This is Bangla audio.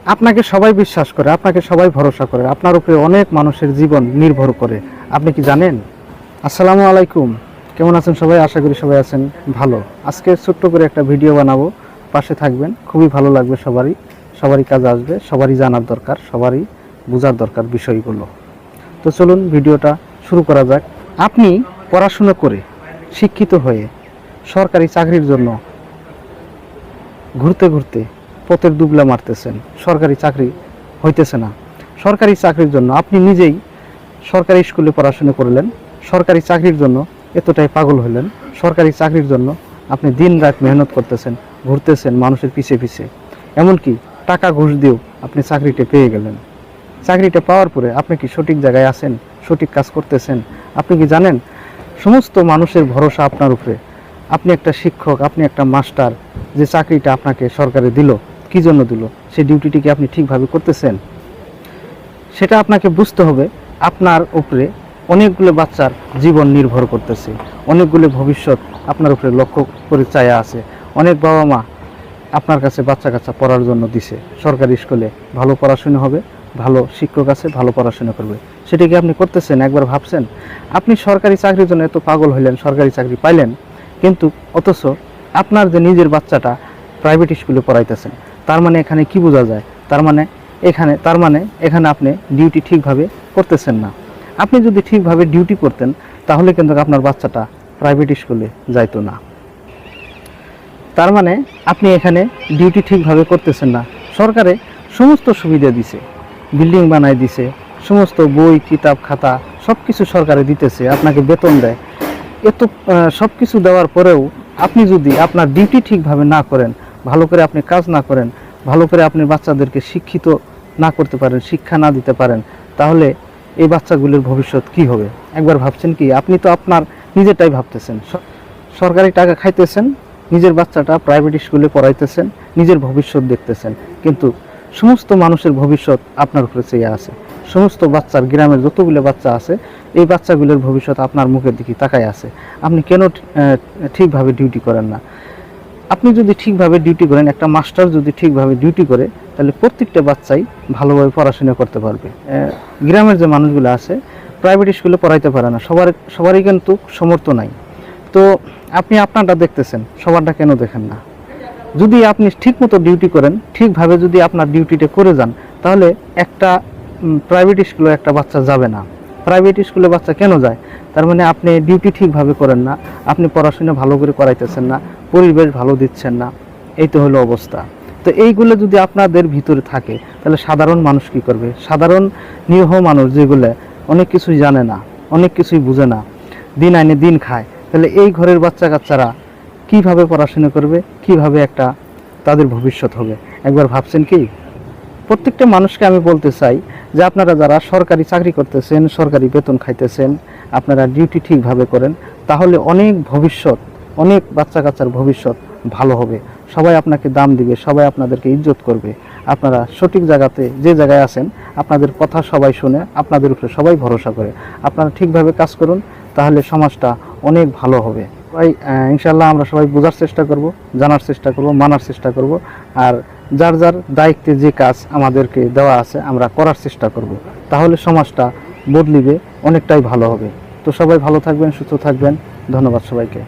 আপনাকে সবাই বিশ্বাস করে, আপনাকে সবাই ভরসা করে, আপনার উপরে অনেক মানুষের জীবন নির্ভর করে। আপনি কি জানেন? আসসালামু আলাইকুম, কেমন আছেন সবাই? আশা করি সবাই আছেন ভালো। আজকে ছোট্ট করে একটা ভিডিও বানাবো, পাশে থাকবেন, খুবই ভালো লাগবে। সবারই কাজে আসবে, সবারই জানার দরকার, সবারই বোঝার দরকার বিষয়গুলো। তো চলুন ভিডিওটা শুরু করা যাক। আপনি পড়াশোনা করে শিক্ষিত হয়ে সরকারি চাকরির জন্য ঘুরতে ঘুরতে পথের দুবলা মারতেছেন, সরকারি চাকরি হইতেছে না। সরকারি চাকরির জন্য আপনি নিজেই সরকারি স্কুলে পড়াশোনা করলেন, সরকারি চাকরির জন্য এতটাই পাগল হলেন, সরকারি চাকরির জন্য আপনি দিন রাত মেহনত করতেছেন, ঘুরতেছেন মানুষের পিছে পিছে, এমনকি টাকা ঘুষ দিয়েও আপনি চাকরিটা পেয়ে গেলেন। চাকরিটা পাওয়ার পরে আপনি কি সঠিক জায়গায় আছেন, সঠিক কাজ করতেছেন? আপনি কি জানেন সমস্ত মানুষের ভরসা আপনার উপরে? আপনি একটা শিক্ষক, আপনি একটা মাস্টার, যে চাকরিটা আপনাকে সরকারে দিল, কি জন্য দিল? সেই ডিউটিটি কি আপনি ঠিকভাবে করতেছেন? সেটা আপনাকে বুঝতে হবে। আপনার উপরে অনেকগুলো বাচ্চার জীবন নির্ভর করতেছে, অনেকগুলো ভবিষ্যৎ আপনার উপরে লক্ষ্য করে চায়া আছে। অনেক বাবা মা আপনার কাছে বাচ্চা কাচ্চা পড়ার জন্য দিছে সরকারি স্কুলে, ভালো পড়াশোনা হবে, ভালো শিক্ষক আছে, ভালো পড়াশোনা করবে। সেটা কি আপনি করতেছেন? একবার ভাবছেন? আপনি সরকারি চাকরির জন্য এত পাগল হইলেন, সরকারি চাকরি পাইলেন, কিন্তু অথচ আপনার যে নিজের বাচ্চাটা প্রাইভেট স্কুলে পড়াইতেছেন, তার মানে এখানে কি বোঝা যায়? তার মানে এখানে আপনি ডিউটি ঠিকভাবে করতেছেন না। আপনি যদি ঠিকভাবে ডিউটি করতেন তাহলে কিন্তু আপনার বাচ্চাটা প্রাইভেট স্কুলে যাইতো না। তার মানে আপনি এখানে ডিউটি ঠিকভাবে করতেছেন না। সরকারে সমস্ত সুবিধা দিছে, বিল্ডিং বানায় দিছে, সমস্ত বই কিতাব খাতা সব কিছু সরকারে দিতেছে, আপনাকে বেতন দেয়। এত সব কিছু দেওয়ার পরেও আপনি যদি আপনার ডিউটি ঠিকভাবে না করেন, ভালো করে আপনি কাজ না করেন, ভালো করে আপনি বাচ্চাদেরকে শিক্ষিত না করতে পারেন, শিক্ষা না দিতে পারেন, তাহলে এই বাচ্চাগুলোর ভবিষ্যৎ কি হবে? একবার ভাবছেন কি? আপনি তো আপনার নিজেরটাই ভাবতেছেন, সরকারি টাকা খাইতেছেন, নিজের বাচ্চাটা প্রাইভেট স্কুলে পড়াইতেছেন, নিজের ভবিষ্যৎ দেখতেছেন, কিন্তু সমস্ত মানুষের ভবিষ্যৎ আপনার উপরে চেয়ে আছে। সমস্ত বাচ্চার, গ্রামের যতগুলো বাচ্চা আছে, এই বাচ্চাগুলোর ভবিষ্যৎ আপনার মুখের দিকে তাকায় আছে। আপনি কেন ঠিকভাবে ডিউটি করেন না? আপনি যদি ঠিকভাবে ডিউটি করেন, একটা মাস্টার যদি ঠিকভাবে ডিউটি করে, তাহলে প্রত্যেকটা বাচ্চাই ভালোভাবে পড়াশোনা করতে পারবে। গ্রামের যে মানুষগুলো আছে প্রাইভেট স্কুলে পড়াইতে পারে না, সবারই কিন্তু সমর্থ নাই। তো আপনি আপনারটা দেখতেছেন, সবারটা কেন দেখেন না? যদি আপনি ঠিকমতো ডিউটি করেন, ঠিকভাবে যদি আপনার ডিউটিটা করে যান, তাহলে একটা প্রাইভেট স্কুলে একটা বাচ্চা যাবে না। প্রাইভেট স্কুলে বাচ্চা কেন যায়? তার মানে আপনি ডিউটি ঠিকভাবে করেন না, আপনি পড়াশোনা ভালো করে করাইতেছেন না, পরিবেশ ভালো দিচ্ছেন না। এই তো হলো অবস্থা। তো এইগুলো যদি আপনাদের ভিতরে থাকে, তাহলে সাধারণ মানুষ কি করবে? সাধারণ নিরীহ মানুষ যেগুলো অনেক কিছুই জানে না, অনেক কিছুই বুঝে না, দিন আইনে দিন খায়, তাহলে এই ঘরের বাচ্চা কাচ্চারা কিভাবে পড়াশোনা করবে, কিভাবে একটা তাদের ভবিষ্যৎ হবে? একবার ভাবছেন কি? প্রত্যেকটা মানুষকে আমি বলতে চাই যে আপনারা যারা সরকারি চাকরি করতেছেন, সরকারি বেতন খাইতেছেন, আপনারা ডিউটি ঠিকভাবে করেন, তাহলে অনেক বাচ্চা কাচ্চার ভবিষ্যৎ ভালো হবে। সবাই আপনাকে দাম দিবে, সবাই আপনাদেরকে ইজ্জত করবে। আপনারা সঠিক জায়গাতে যে জায়গায় আছেন, আপনাদের কথা সবাই শুনে, আপনাদের উপরে সবাই ভরসা করে। আপনারা ঠিকভাবে কাজ করুন, তাহলে সমাজটা অনেক ভালো হবে। সবাই ইনশাল্লাহ আমরা সবাই বোঝার চেষ্টা করব, জানার চেষ্টা করব, মানার চেষ্টা করব, আর যার যার দায়িত্বে যে কাজ আমাদেরকে দেওয়া আছে আমরা করার চেষ্টা করব। তাহলে সমাজটা বদলিবে, অনেকটাই ভালো হবে। তো সবাই ভালো থাকবেন, সুস্থ থাকবেন। ধন্যবাদ সবাইকে।